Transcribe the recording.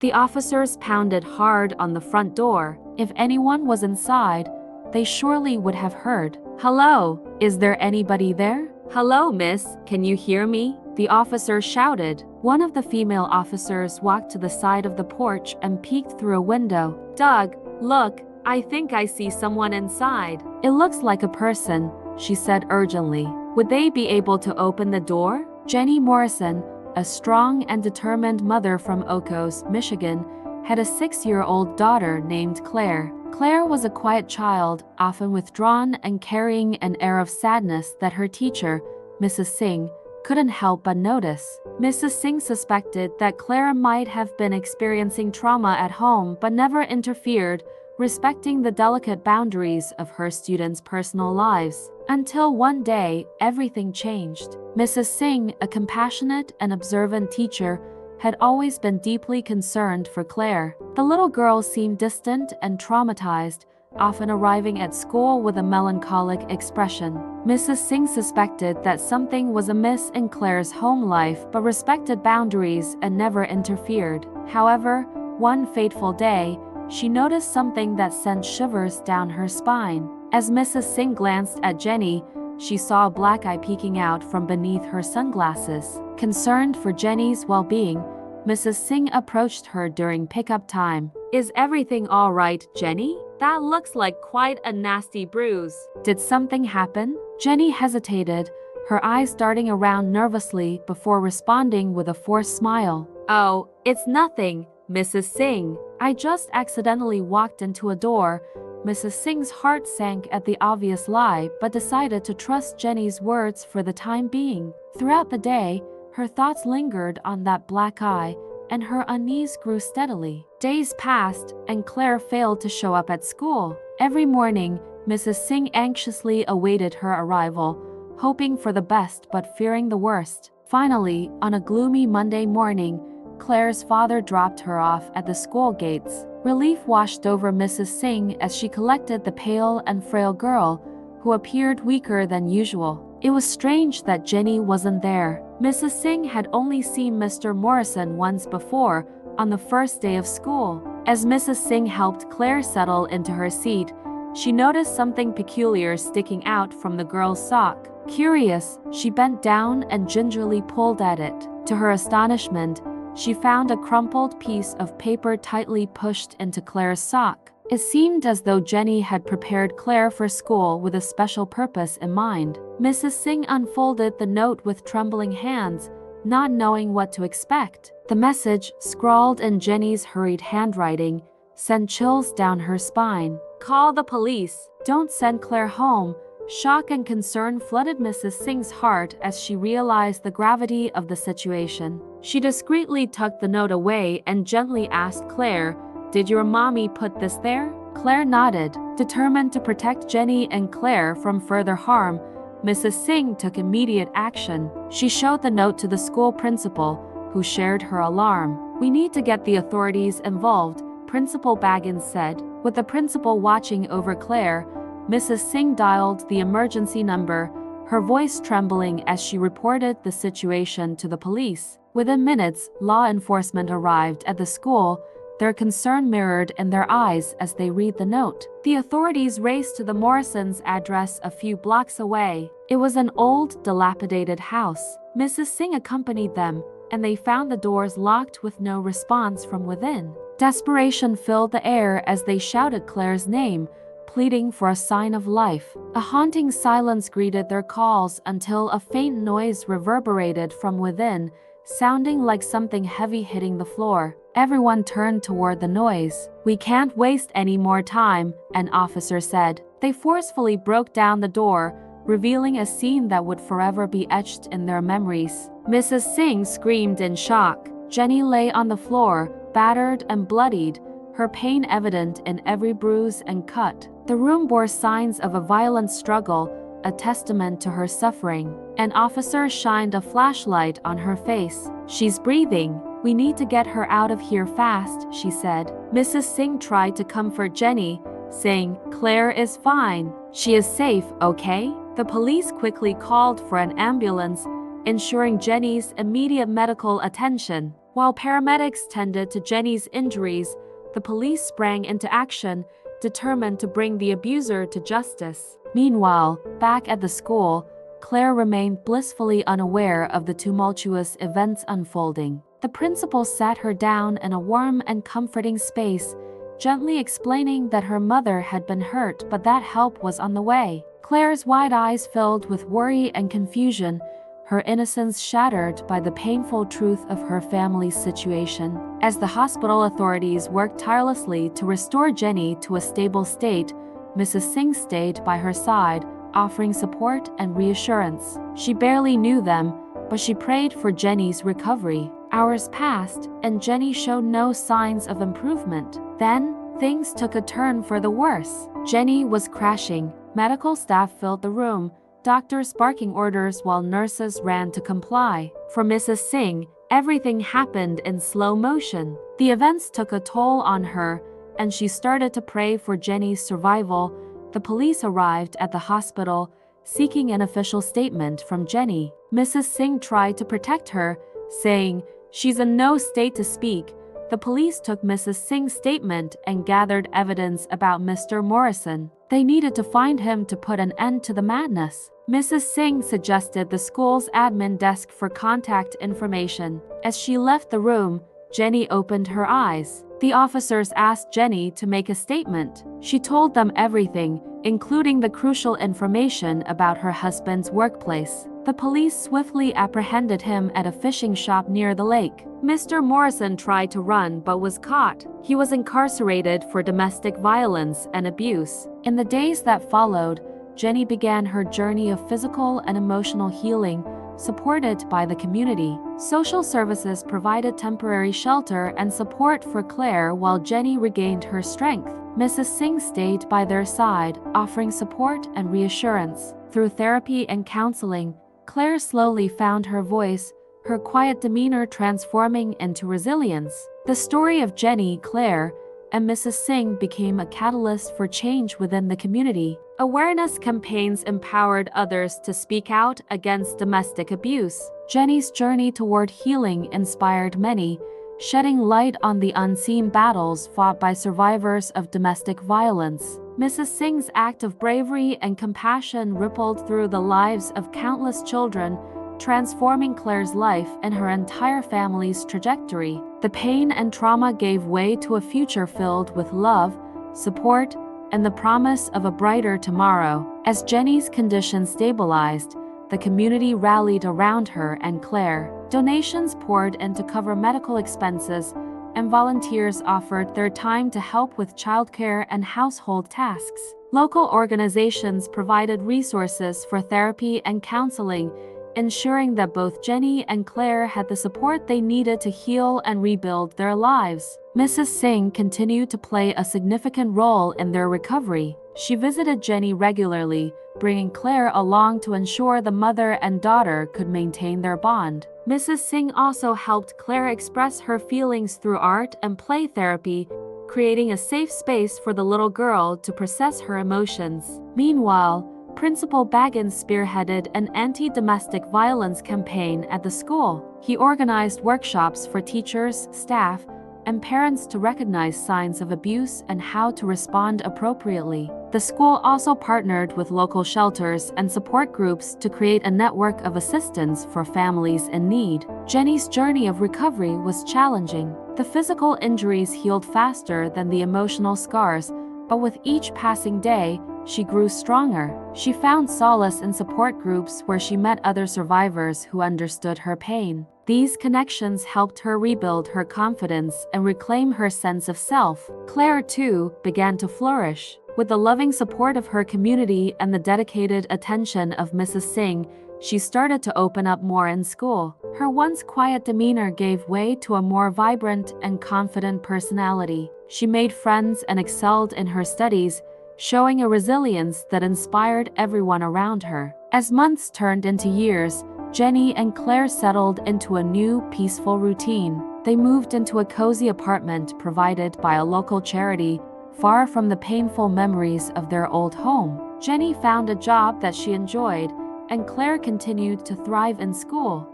The officers pounded hard on the front door. If anyone was inside, they surely would have heard. "Hello, is there anybody there?" "Hello, miss, can you hear me?" the officer shouted. One of the female officers walked to the side of the porch and peeked through a window. "Doug, look, I think I see someone inside." "It looks like a person," she said urgently. "Would they be able to open the door?" Jenny Morrison, a strong and determined mother from Oko's, Michigan, had a 6-year-old daughter named Claire. Claire was a quiet child, often withdrawn and carrying an air of sadness that her teacher, Mrs. Singh, couldn't help but notice. Mrs. Singh suspected that Clara might have been experiencing trauma at home but never interfered, respecting the delicate boundaries of her students' personal lives. Until one day, everything changed. Mrs. Singh, a compassionate and observant teacher, had always been deeply concerned for Claire. The little girl seemed distant and traumatized, often arriving at school with a melancholic expression. Mrs. Singh suspected that something was amiss in Claire's home life but respected boundaries and never interfered. However, one fateful day, she noticed something that sent shivers down her spine. As Mrs. Singh glanced at Jenny, she saw a black eye peeking out from beneath her sunglasses. Concerned for Jenny's well-being, Mrs. Singh approached her during pickup time. "Is everything all right, Jenny? That looks like quite a nasty bruise. Did something happen?" Jenny hesitated, her eyes darting around nervously before responding with a forced smile. "Oh, it's nothing, Mrs. Singh. I just accidentally walked into a door." Mrs. Singh's heart sank at the obvious lie but decided to trust Jenny's words for the time being. Throughout the day, her thoughts lingered on that black eye, and her unease grew steadily. Days passed, and Claire failed to show up at school. Every morning, Mrs. Singh anxiously awaited her arrival, hoping for the best but fearing the worst. Finally, on a gloomy Monday morning, Claire's father dropped her off at the school gates. Relief washed over Mrs. Singh as she collected the pale and frail girl, who appeared weaker than usual. It was strange that Jenny wasn't there. Mrs. Singh had only seen Mr. Morrison once before, on the first day of school. As Mrs. Singh helped Claire settle into her seat, she noticed something peculiar sticking out from the girl's sock. Curious, she bent down and gingerly pulled at it. To her astonishment, she found a crumpled piece of paper tightly pushed into Claire's sock. It seemed as though Jenny had prepared Claire for school with a special purpose in mind. Mrs. Singh unfolded the note with trembling hands, not knowing what to expect. The message, scrawled in Jenny's hurried handwriting, sent chills down her spine. "Call the police. Don't send Claire home." Shock and concern flooded Mrs. Singh's heart as she realized the gravity of the situation. She discreetly tucked the note away and gently asked Claire, "Did your mommy put this there?" Claire nodded. Determined to protect Jenny and Claire from further harm, Mrs. Singh took immediate action. She showed the note to the school principal, who shared her alarm. "We need to get the authorities involved," Principal Baggins said. With the principal watching over Claire, Mrs. Singh dialed the emergency number, her voice trembling as she reported the situation to the police. Within minutes, law enforcement arrived at the school, their concern mirrored in their eyes as they read the note. The authorities raced to the Morrisons' address a few blocks away. It was an old, dilapidated house. Mrs. Singh accompanied them, and they found the doors locked with no response from within. Desperation filled the air as they shouted Claire's name, pleading for a sign of life. A haunting silence greeted their calls until a faint noise reverberated from within, sounding like something heavy hitting the floor. Everyone turned toward the noise. "We can't waste any more time," an officer said. They forcefully broke down the door, revealing a scene that would forever be etched in their memories. Mrs. Singh screamed in shock. Jenny lay on the floor, battered and bloodied, her pain evident in every bruise and cut. The room bore signs of a violent struggle, a testament to her suffering. An officer shined a flashlight on her face. "She's breathing. We need to get her out of here fast," she said. Mrs. Singh tried to comfort Jenny, saying, "Claire is fine. She is safe, okay?" The police quickly called for an ambulance, ensuring Jenny's immediate medical attention. While paramedics tended to Jenny's injuries, the police sprang into action, determined to bring the abuser to justice. Meanwhile, back at the school, Claire remained blissfully unaware of the tumultuous events unfolding. The principal sat her down in a warm and comforting space, gently explaining that her mother had been hurt but that help was on the way. Claire's wide eyes filled with worry and confusion, her innocence shattered by the painful truth of her family's situation. As the hospital authorities worked tirelessly to restore Jenny to a stable state, Mrs. Singh stayed by her side, offering support and reassurance. She barely knew them, but she prayed for Jenny's recovery. Hours passed, and Jenny showed no signs of improvement. Then, things took a turn for the worse. Jenny was crashing. Medical staff filled the room, doctors barking orders while nurses ran to comply. For Mrs. Singh, everything happened in slow motion. The events took a toll on her, and she started to pray for Jenny's survival. The police arrived at the hospital, seeking an official statement from Jenny. Mrs. Singh tried to protect her, saying, "She's in no state to speak." The police took Mrs. Singh's statement and gathered evidence about Mr. Morrison. They needed to find him to put an end to the madness. Mrs. Singh suggested the school's admin desk for contact information. As she left the room, Jenny opened her eyes. The officers asked Jenny to make a statement. She told them everything, including the crucial information about her husband's workplace. The police swiftly apprehended him at a fishing shop near the lake. Mr. Morrison tried to run but was caught. He was incarcerated for domestic violence and abuse. In the days that followed, Jenny began her journey of physical and emotional healing, supported by the community. Social services provided temporary shelter and support for Claire while Jenny regained her strength. Mrs. Singh stayed by their side, offering support and reassurance. Through therapy and counseling, Claire slowly found her voice, her quiet demeanor transforming into resilience. The story of Jenny, Claire, and Mrs. Singh became a catalyst for change within the community. Awareness campaigns empowered others to speak out against domestic abuse. Jenny's journey toward healing inspired many, shedding light on the unseen battles fought by survivors of domestic violence. Mrs. Singh's act of bravery and compassion rippled through the lives of countless children, transforming Claire's life and her entire family's trajectory. The pain and trauma gave way to a future filled with love, support, and the promise of a brighter tomorrow. As Jenny's condition stabilized, the community rallied around her and Claire. Donations poured in to cover medical expenses, and volunteers offered their time to help with childcare and household tasks. Local organizations provided resources for therapy and counseling, ensuring that both Jenny and Claire had the support they needed to heal and rebuild their lives. Mrs. Singh continued to play a significant role in their recovery. She visited Jenny regularly, bringing Claire along to ensure the mother and daughter could maintain their bond. Mrs. Singh also helped Claire express her feelings through art and play therapy, creating a safe space for the little girl to process her emotions. Meanwhile, Principal Baggins spearheaded an anti-domestic violence campaign at the school. He organized workshops for teachers, staff, and parents to recognize signs of abuse and how to respond appropriately. The school also partnered with local shelters and support groups to create a network of assistance for families in need. Jenny's journey of recovery was challenging. The physical injuries healed faster than the emotional scars, but with each passing day, she grew stronger. She found solace in support groups where she met other survivors who understood her pain. These connections helped her rebuild her confidence and reclaim her sense of self. Claire, too, began to flourish. With the loving support of her community and the dedicated attention of Mrs. Singh, she started to open up more in school. Her once quiet demeanor gave way to a more vibrant and confident personality. She made friends and excelled in her studies, showing a resilience that inspired everyone around her. As months turned into years, Jenny and Claire settled into a new, peaceful routine. They moved into a cozy apartment provided by a local charity, far from the painful memories of their old home. Jenny found a job that she enjoyed, and Claire continued to thrive in school.